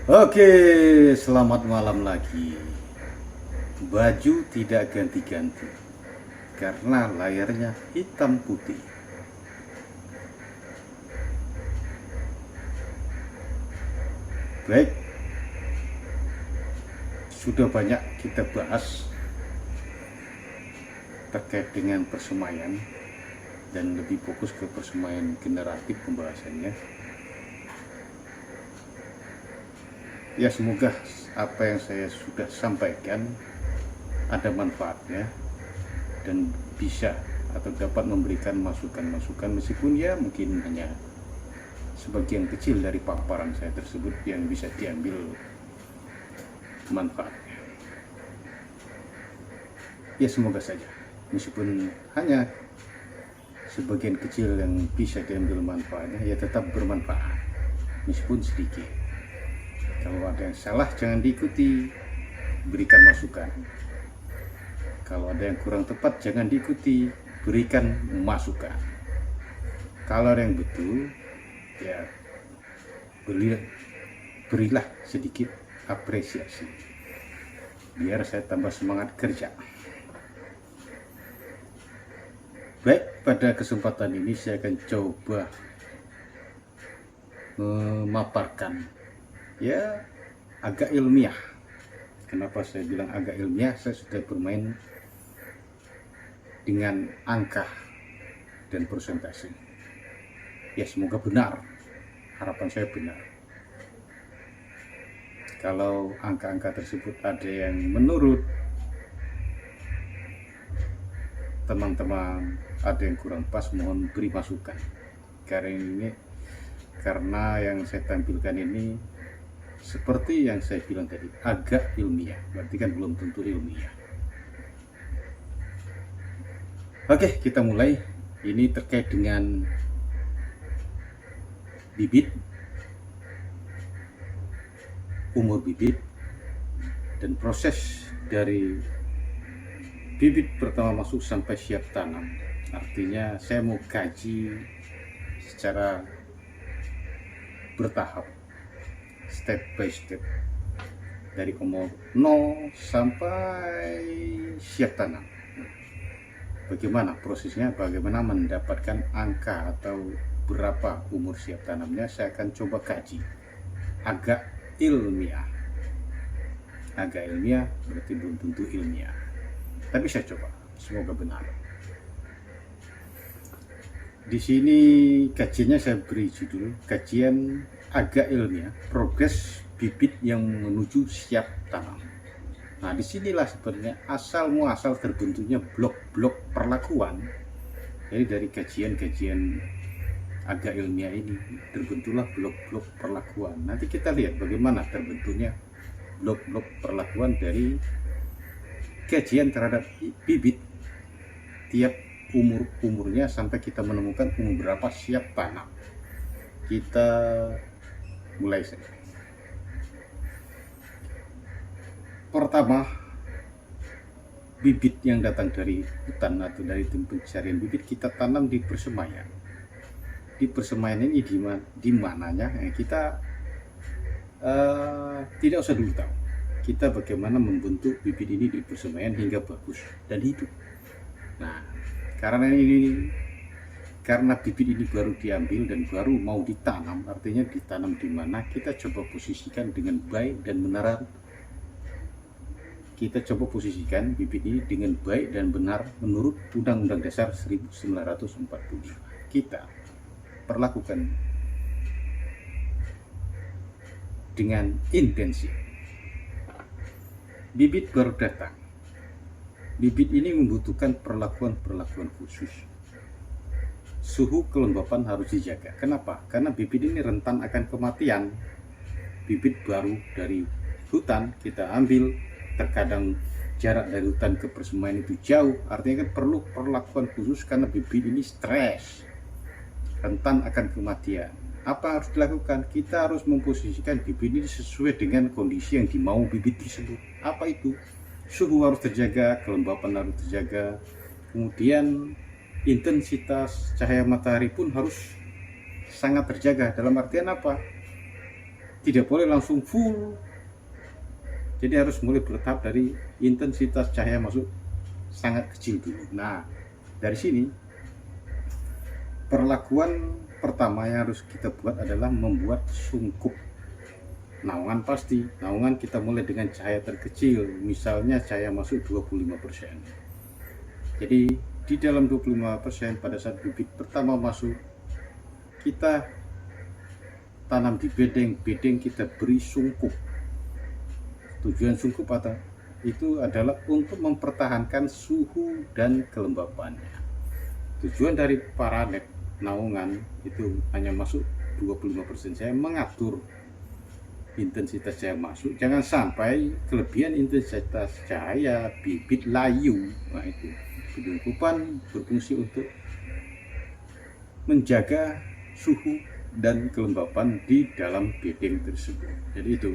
Oke, selamat malam lagi. Baju tidak ganti-ganti karena layarnya hitam putih. Baik, sudah banyak kita bahas terkait dengan persemaian dan lebih fokus ke persemaian generatif pembahasannya. Ya, semoga apa yang saya sudah sampaikan ada manfaatnya dan bisa atau dapat memberikan masukan-masukan, meskipun ya mungkin hanya sebagian kecil dari paparan saya tersebut yang bisa diambil manfaatnya. Ya, semoga saja, meskipun hanya sebagian kecil yang bisa diambil manfaatnya, ya tetap bermanfaat meskipun sedikit. Kalau ada yang salah jangan diikuti, berikan masukan. Kalau ada yang kurang tepat jangan diikuti, berikan masukan. Kalau ada yang betul, ya berilah sedikit apresiasi biar saya tambah semangat kerja. Baik, pada kesempatan ini saya akan coba memaparkan ya agak ilmiah. Kenapa saya bilang agak ilmiah? Saya sudah bermain dengan angka dan persentase. Ya, semoga benar, harapan saya benar. Kalau angka-angka tersebut ada yang menurut teman-teman, ada yang kurang pas, mohon beri masukan. Karena yang saya tampilkan ini seperti yang saya bilang tadi, agak ilmiah, berarti kan belum tentu ilmiah. Oke, kita mulai. Ini terkait dengan bibit, umur bibit, dan proses dari bibit pertama masuk sampai siap tanam. Artinya saya mau kaji secara bertahap, step by step, dari umur 0 sampai siap tanam. Bagaimana prosesnya, bagaimana mendapatkan angka atau berapa umur siap tanamnya, saya akan coba kaji. Agak ilmiah berarti belum tentu ilmiah, tapi saya coba, semoga benar. Di sini kajiannya saya beri judul kajian agak ilmiah, progres bibit yang menuju siap tanam. Nah, disinilah sebenarnya asal muasal terbentuknya blok-blok perlakuan. Jadi dari kajian-kajian agak ilmiah ini terbentuklah blok-blok perlakuan. Nanti kita lihat bagaimana terbentuknya blok-blok perlakuan dari kajian terhadap bibit tiap umurnya sampai kita menemukan umur berapa siap tanam. Kita mulai saja. Pertama, bibit yang datang dari hutan atau dari tim pencarian bibit kita tanam di persemaian. Di persemaian ini di mananya kita tidak usah dulu tahu kita bagaimana membentuk bibit ini di persemaian hingga bagus dan hidup. Nah, karena bibit ini baru diambil dan baru mau ditanam, artinya ditanam di mana, kita coba posisikan dengan baik dan benar. Kita coba posisikan bibit ini dengan baik dan benar menurut Undang-Undang Dasar 1945. Kita perlakukan dengan intensi. Bibit baru datang. Bibit ini membutuhkan perlakuan khusus. Suhu kelembapan harus dijaga. Kenapa? Karena bibit ini rentan akan kematian. Bibit baru dari hutan kita ambil, terkadang jarak dari hutan ke persemaian itu jauh, artinya kan perlu perlakuan khusus karena bibit ini stres, rentan akan kematian. Apa harus dilakukan? Kita harus memposisikan bibit ini sesuai dengan kondisi yang dimau bibit tersebut. Apa itu? Suhu harus terjaga, kelembapan harus terjaga, kemudian intensitas cahaya matahari pun harus sangat terjaga. Dalam artian apa? tidak boleh langsung full. Jadi harus mulai bertahap dari intensitas cahaya masuk sangat kecil dulu. Nah, dari sini perlakuan pertama yang harus kita buat adalah membuat sungkup. Naungan pasti, naungan kita mulai dengan cahaya terkecil, misalnya cahaya masuk 25%. Jadi di dalam 25% pada saat bibit pertama masuk, kita tanam di bedeng, bedeng kita beri sungkup. Tujuan sungkup itu adalah untuk mempertahankan suhu dan kelembapannya. Tujuan dari paranet naungan itu hanya masuk 25%. Saya mengatur intensitas cahaya masuk, jangan sampai kelebihan intensitas cahaya bibit layu. Nah, itu sungkupan berfungsi untuk menjaga suhu dan kelembapan di dalam bedeng tersebut. Jadi itu.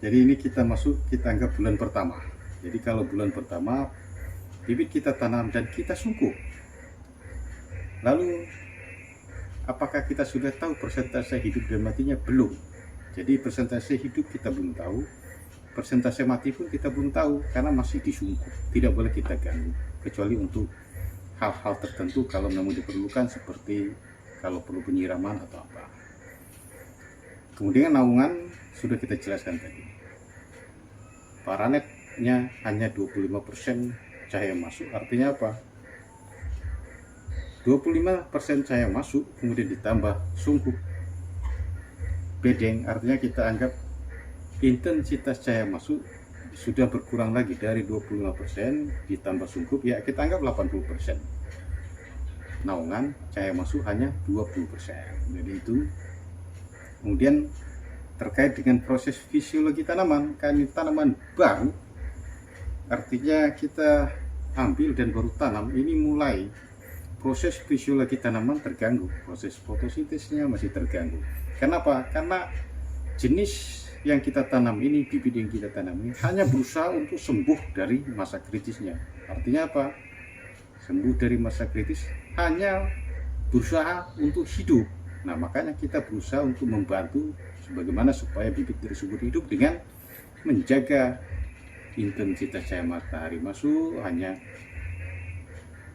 Jadi ini kita anggap bulan pertama. Jadi kalau bulan pertama bibit kita tanam dan kita sungkup. Lalu apakah kita sudah tahu persentase hidup dan matinya? Belum. Jadi persentase hidup kita belum tahu, persentase mati pun kita belum tahu karena masih disungkup. Tidak boleh kita ganggu kecuali untuk hal-hal tertentu kalau memang diperlukan, seperti kalau perlu penyiraman atau apa. Kemudian naungan sudah kita jelaskan tadi. Paranetnya hanya 25% cahaya masuk, artinya apa? 25% cahaya masuk kemudian ditambah sungkup bedeng, artinya kita anggap intensitas cahaya masuk sudah berkurang lagi dari 25% ditambah sungkup, ya kita anggap 80%. Naungan cahaya masuk hanya 20%. Jadi itu. Kemudian terkait dengan proses fisiologi tanaman, kan tanaman baru, artinya kita ambil dan baru tanam, ini mulai proses fisiologi tanaman terganggu, proses fotosintesnya masih terganggu. Kenapa? Karena jenis yang kita tanam ini, bibit yang kita tanam ini hanya berusaha untuk sembuh dari masa kritisnya. Artinya apa? Sembuh dari masa kritis, hanya berusaha untuk hidup. Nah, makanya kita berusaha untuk membantu sebagaimana supaya bibit tersebut hidup dengan menjaga intensitas cahaya matahari masuk hanya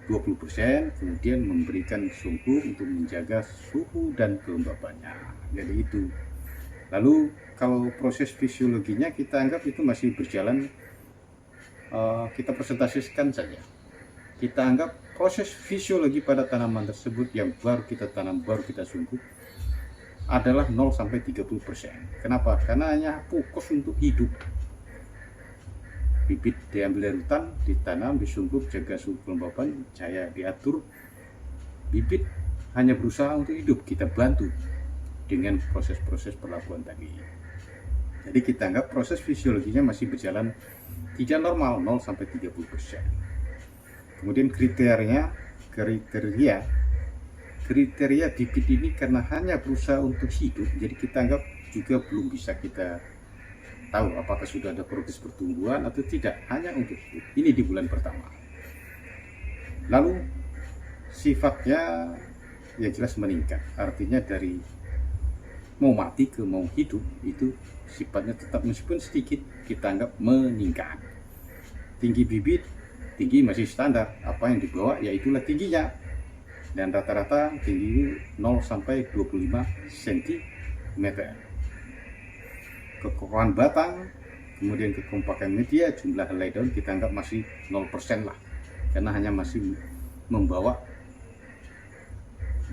20%, kemudian memberikan sungkup untuk menjaga suhu dan kelembapannya. Jadi itu. Lalu kalau proses fisiologinya kita anggap itu masih berjalan, kita presentasikan saja. Kita anggap proses fisiologi pada tanaman tersebut yang baru kita tanam, baru kita sungkup adalah 0-30%. Kenapa? Karena hanya fokus untuk hidup. Bibit diambil dari hutan, ditanam, disungkup, jaga suhu kelembapan, cahaya diatur. Bibit hanya berusaha untuk hidup, kita bantu dengan proses-proses perlakuan tadi. Jadi kita anggap proses fisiologinya masih berjalan tidak normal, 0-30%. Kemudian kriteria bibit ini karena hanya berusaha untuk hidup, jadi kita anggap juga belum bisa kita tahu apakah sudah ada progres pertumbuhan atau tidak, hanya untuk hidup. Ini di bulan pertama. Lalu sifatnya ya jelas meningkat, artinya dari mau mati ke mau hidup itu sifatnya tetap, meskipun sedikit kita anggap meningkat. Tinggi bibit, tinggi masih standar, apa yang dibawa ya itulah tingginya, dan rata-rata tinggi 0-25 cm. Kekokohan batang, kemudian kekompakan media, jumlah helai daun kita anggap masih 0% lah, karena hanya masih membawa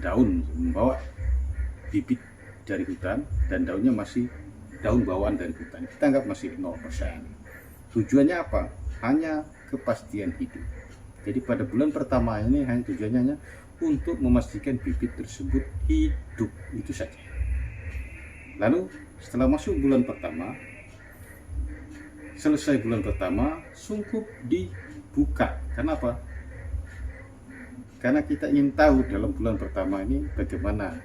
daun, membawa bibit dari hutan, dan daunnya masih daun bawaan dari hutan, kita anggap masih 0%. Tujuannya apa? Hanya kepastian hidup. Jadi pada bulan pertama ini hanya tujuannya hanya untuk memastikan bibit tersebut hidup, itu saja. Lalu setelah masuk bulan pertama, selesai bulan pertama, sungkup dibuka. Kenapa? Karena kita ingin tahu dalam bulan pertama ini bagaimana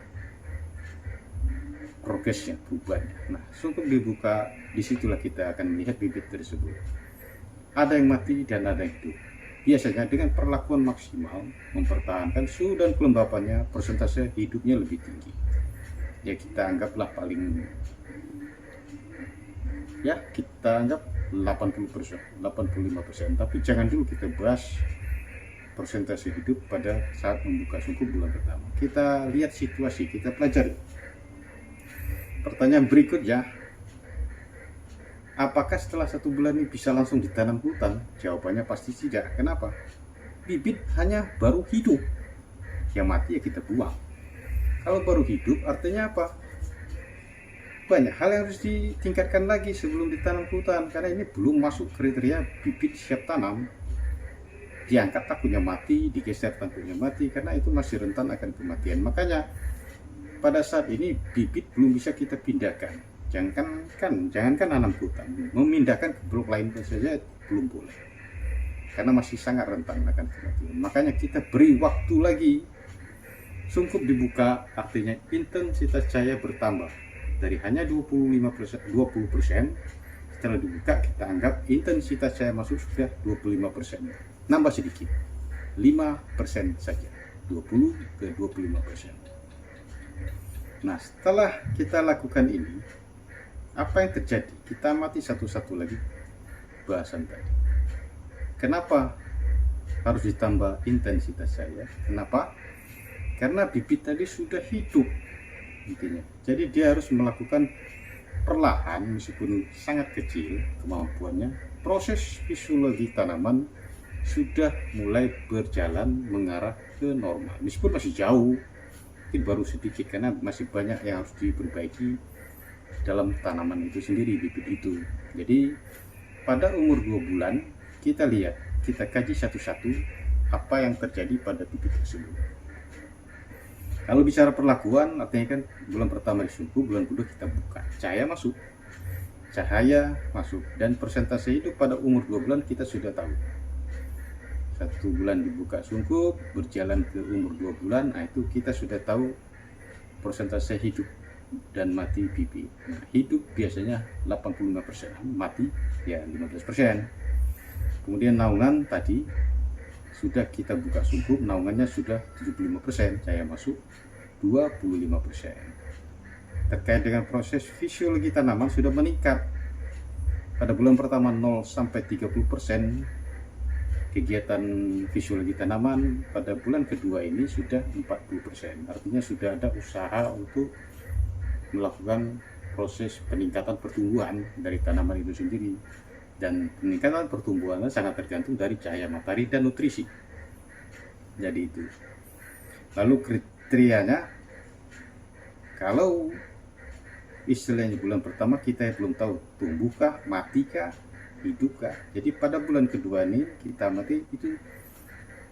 progresnya, perubahannya. Nah, sungkup dibuka, disitulah kita akan melihat bibit tersebut. Ada yang mati dan ada yang hidup. Biasanya dengan perlakuan maksimal, mempertahankan suhu dan kelembapannya, persentase hidupnya lebih tinggi. ya kita anggaplah paling, ya kita anggap 80%, 85%. Tapi jangan dulu kita bahas persentase hidup pada saat membuka sungkup bulan pertama. Kita lihat situasi, kita pelajari. Pertanyaan berikutnya, apakah setelah 1 bulan ini bisa langsung ditanam hutan? Jawabannya pasti tidak. Kenapa? Bibit hanya baru hidup, yang mati ya kita buang. Kalau baru hidup artinya apa? Banyak hal yang harus ditingkatkan lagi sebelum ditanam hutan, karena ini belum masuk kriteria bibit siap tanam. Diangkat takutnya mati, digeser takutnya mati, karena itu masih rentan akan kematian. Makanya pada saat ini bibit belum bisa kita pindahkan. Jangankan nanam hutan, memindahkan ke blok lain saja belum boleh, karena masih sangat rentan akan kematian. Makanya kita beri waktu lagi. Sungkup dibuka artinya intensitas cahaya bertambah dari hanya 20%. Setelah dibuka kita anggap intensitas cahaya masuk sudah 25%. Nambah sedikit, 5% saja, 20 ke 25%. Nah, setelah kita lakukan ini, apa yang terjadi? Kita amati satu-satu lagi bahasan tadi. Kenapa harus ditambah intensitas cahaya? Kenapa? Karena bibit tadi sudah hidup intinya. Jadi dia harus melakukan perlahan, meskipun sangat kecil kemampuannya, proses fisiologi tanaman sudah mulai berjalan mengarah ke normal. Meskipun masih jauh, mungkin baru sedikit, karena masih banyak yang harus diperbaiki dalam tanaman itu sendiri, bibit itu. Jadi pada umur 2 bulan kita lihat, kita kaji satu-satu apa yang terjadi pada bibit tersebut. Kalau bicara perlakuan, artinya kan bulan pertama disungkup, bulan kedua kita buka, cahaya masuk, dan persentase hidup pada umur 2 bulan kita sudah tahu. 1 bulan dibuka sungkup, berjalan ke umur 2 bulan, nah itu kita sudah tahu persentase hidup dan mati bibit. Nah, hidup biasanya 85%, mati ya 15%. Kemudian naungan tadi sudah kita buka sungkup, naungannya sudah 75%, cahaya masuk 25%. Terkait dengan proses fisiologi tanaman sudah meningkat. Pada bulan pertama 0 sampai 30% kegiatan fisiologi tanaman, pada bulan kedua ini sudah 40%. Artinya sudah ada usaha untuk melakukan proses peningkatan pertumbuhan dari tanaman itu sendiri. Dan peningkatan pertumbuhannya sangat tergantung dari cahaya matahari dan nutrisi. Jadi itu. Lalu kriterianya, kalau istilahnya bulan pertama kita belum tahu tumbuhkah, matikah, hidupkah. Jadi pada bulan kedua ini kita mati itu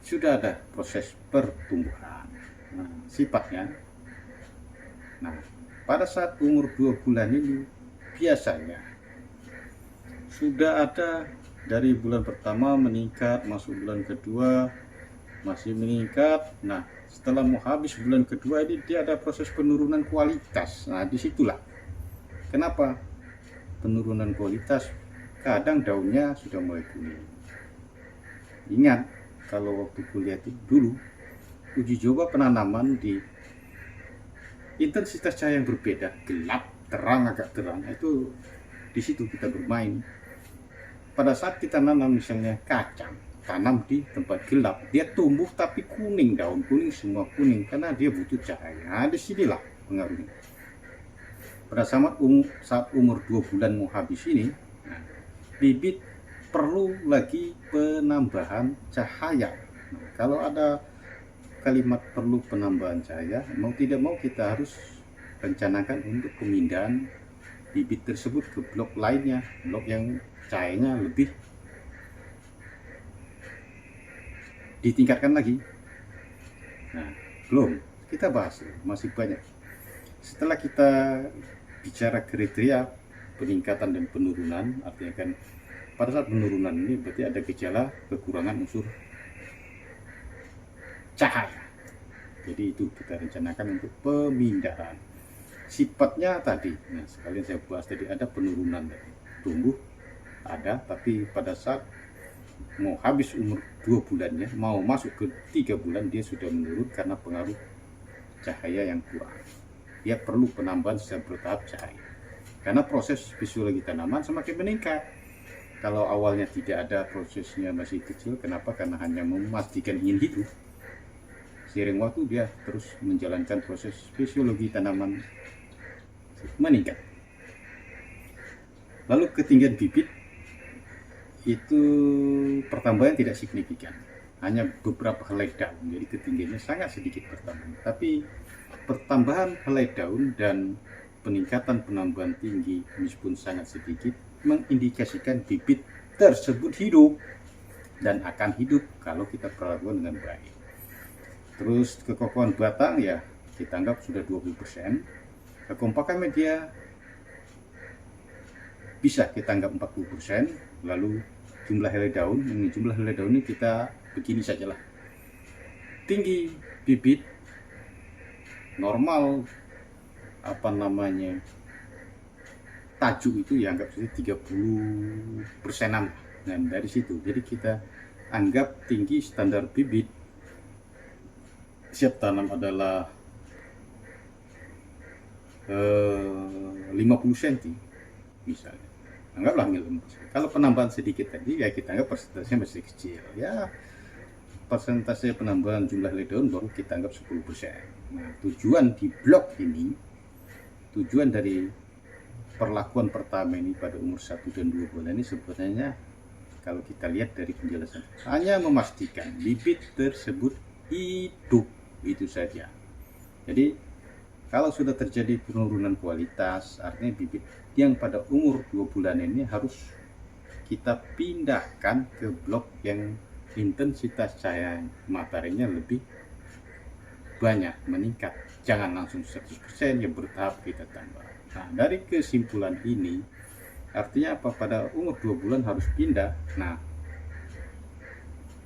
sudah ada proses pertumbuhan. Nah, sifatnya. Nah, pada saat umur 2 bulan ini biasanya sudah ada dari bulan pertama meningkat, masuk bulan kedua masih meningkat. Nah, setelah mau habis bulan kedua ini dia ada proses penurunan kualitas. Nah, disitulah kenapa penurunan kualitas, kadang daunnya sudah mulai kuning. Ingat, kalau waktu kuliah itu dulu uji coba penanaman di intensitas cahaya yang berbeda, gelap, terang, agak terang, itu di situ kita bermain. Pada saat kita nanam misalnya kacang, tanam di tempat gelap, dia tumbuh tapi kuning, daun kuning, semua kuning, karena dia butuh cahaya. Nah, disinilah pengaruhnya. Pada saat umur 2 bulan mau habis ini, nah, bibit perlu lagi penambahan cahaya. Nah, kalau ada kalimat perlu penambahan cahaya, mau tidak mau kita harus rencanakan untuk pemindahan bibit tersebut ke blok lainnya, blok yang cahayanya lebih ditingkatkan lagi. Nah, belum kita bahas, masih banyak. Setelah kita bicara kriteria peningkatan dan penurunan, artinya kan pada saat penurunan ini berarti ada gejala kekurangan unsur cahaya. Jadi itu kita rencanakan untuk pemindahan. Sifatnya tadi, nah sekalian saya bahas tadi, ada penurunan tadi, tumbuh ada, tapi pada saat mau habis umur 2 bulannya, mau masuk ke 3 bulan, dia sudah menurun karena pengaruh cahaya yang kurang. dia perlu penambahan secara bertahap cair. Karena proses fisiologi tanaman semakin meningkat. Kalau awalnya tidak ada prosesnya masih kecil, kenapa? Karena hanya memastikan ingin hidup. Seiring waktu dia terus menjalankan proses fisiologi tanaman meningkat. Lalu ketinggian bibit itu pertambahan tidak signifikan, hanya beberapa helai daun, jadi ketinggiannya sangat sedikit pertambahan. Tapi pertambahan helai daun dan peningkatan penambahan tinggi meskipun sangat sedikit mengindikasikan bibit tersebut hidup dan akan hidup kalau kita perlakukan dengan baik. Terus kekokohan batang ya kita anggap sudah 20%. Kekompakan media bisa kita anggap 40%. Lalu jumlah helai daun, jumlah helai daun ini kita begini sajalah. Tinggi bibit normal tajuk itu ya anggap saja 30%-an. Dan dari situ jadi kita anggap tinggi standar bibit siap tanam adalah 50 cm misalnya, anggaplah 50 cm. Kalau penambahan sedikit tadi ya kita anggap persentasenya masih kecil ya, persentase penambahan jumlah helai daun baru kita anggap 10%. Nah, tujuan di blok ini, tujuan dari perlakuan pertama ini pada umur 1 dan 2 bulan ini sebenarnya kalau kita lihat dari penjelasan hanya memastikan bibit tersebut hidup, itu saja. Jadi kalau sudah terjadi penurunan kualitas, artinya bibit yang pada umur 2 bulan ini harus kita pindahkan ke blok yang intensitas cahaya mataharinya lebih banyak, meningkat. Jangan langsung 100%, ya bertahap kita tambah. Nah, dari kesimpulan ini artinya apa? Pada umur 2 bulan harus pindah. Nah,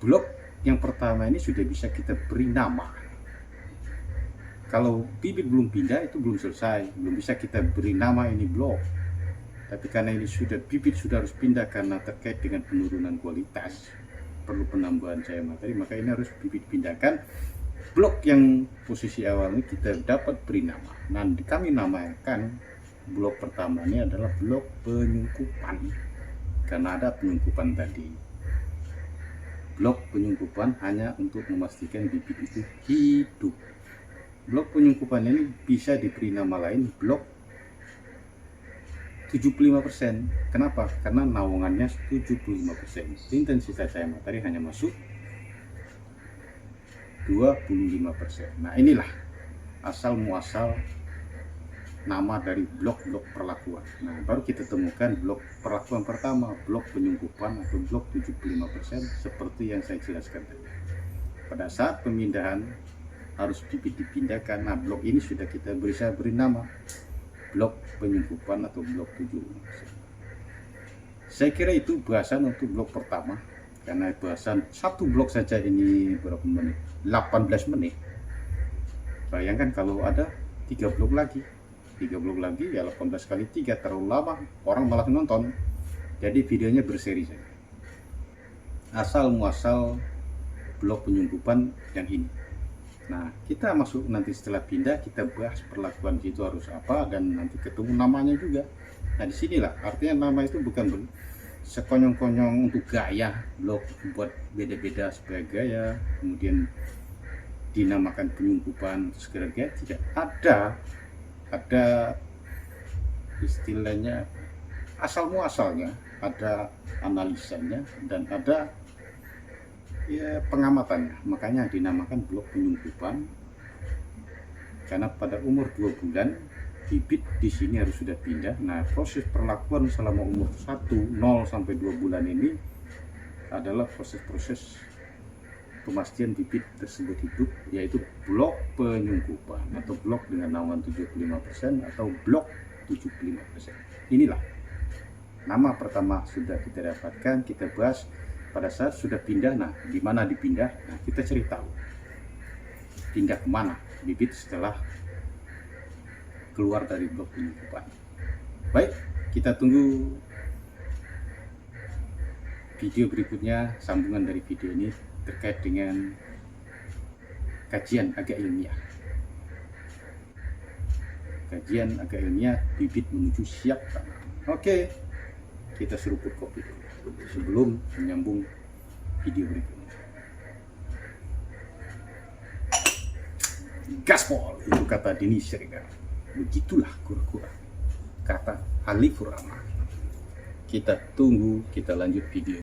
blok yang pertama ini sudah bisa kita beri nama. Kalau bibit belum pindah itu belum selesai, belum bisa kita beri nama ini blok. Tapi karena ini sudah bibit sudah harus pindah karena terkait dengan penurunan kualitas, perlu penambahan cahaya matahari, maka ini harus bibit pindahkan. Blok yang posisi awal ini kita dapat beri nama. Nanti kami namakan blok pertama ini adalah blok penyungkupan karena ada penyungkupan tadi. Blok penyungkupan hanya untuk memastikan bibit itu hidup. Blok penyungkupan ini bisa diberi nama lain blok 75%. Kenapa? Karena naungannya 75%. Intensitas cahaya matahari hanya masuk 25%. Nah, inilah asal muasal nama dari blok-blok perlakuan. Nah, baru kita temukan blok perlakuan pertama, blok penyungkupan atau blok 75%, seperti yang saya jelaskan tadi. Pada saat pemindahan harus bibit dipindahkan. Nah, blok ini sudah kita beri nama blok penyungkupan atau blok 75%. Saya kira itu bahasan untuk blok pertama, karena bahasan satu blok saja ini berapa menit? 18 menit. Bayangkan kalau ada 3 blok lagi ya 18 kali 3 terlalu lama, orang malah nonton. Jadi videonya berseri saja. Asal muasal blok penyungkupan yang ini. Nah, kita masuk nanti setelah pindah kita bahas perlakuan itu harus apa dan nanti ketemu namanya juga. Nah, disinilah artinya nama itu bukan sekonyong-konyong untuk gaya, blok buat beda-beda supaya gaya, kemudian dinamakan penyungkupan segera gaya. Tidak ada istilahnya asal muasalnya, ada analisanya dan ada ya pengamatannya. Makanya dinamakan blok penyungkupan karena pada umur 2 bulan bibit di sini harus sudah pindah. Nah, proses perlakuan selama umur 0 sampai 2 bulan ini adalah proses-proses pemastian bibit tersebut hidup, yaitu blok penyungkupan atau blok dengan naungan 75% atau blok 75%. Inilah nama pertama sudah kita dapatkan, kita bahas. Pada saat sudah pindah, nah di mana dipindah, nah kita cari tahu pindah kemana bibit setelah keluar dari blok penyungkupan. Baik, kita tunggu video berikutnya, sambungan dari video ini terkait dengan kajian agak ilmiah. kajian agak ilmiah bibit menuju siap tanam. Oke, kita seruput kopi dulu sebelum menyambung video berikutnya. Gaspol itu kata Denny Siregar. Begitulah kura-kura kata Halifur Rahman. Kita tunggu, kita lanjut video.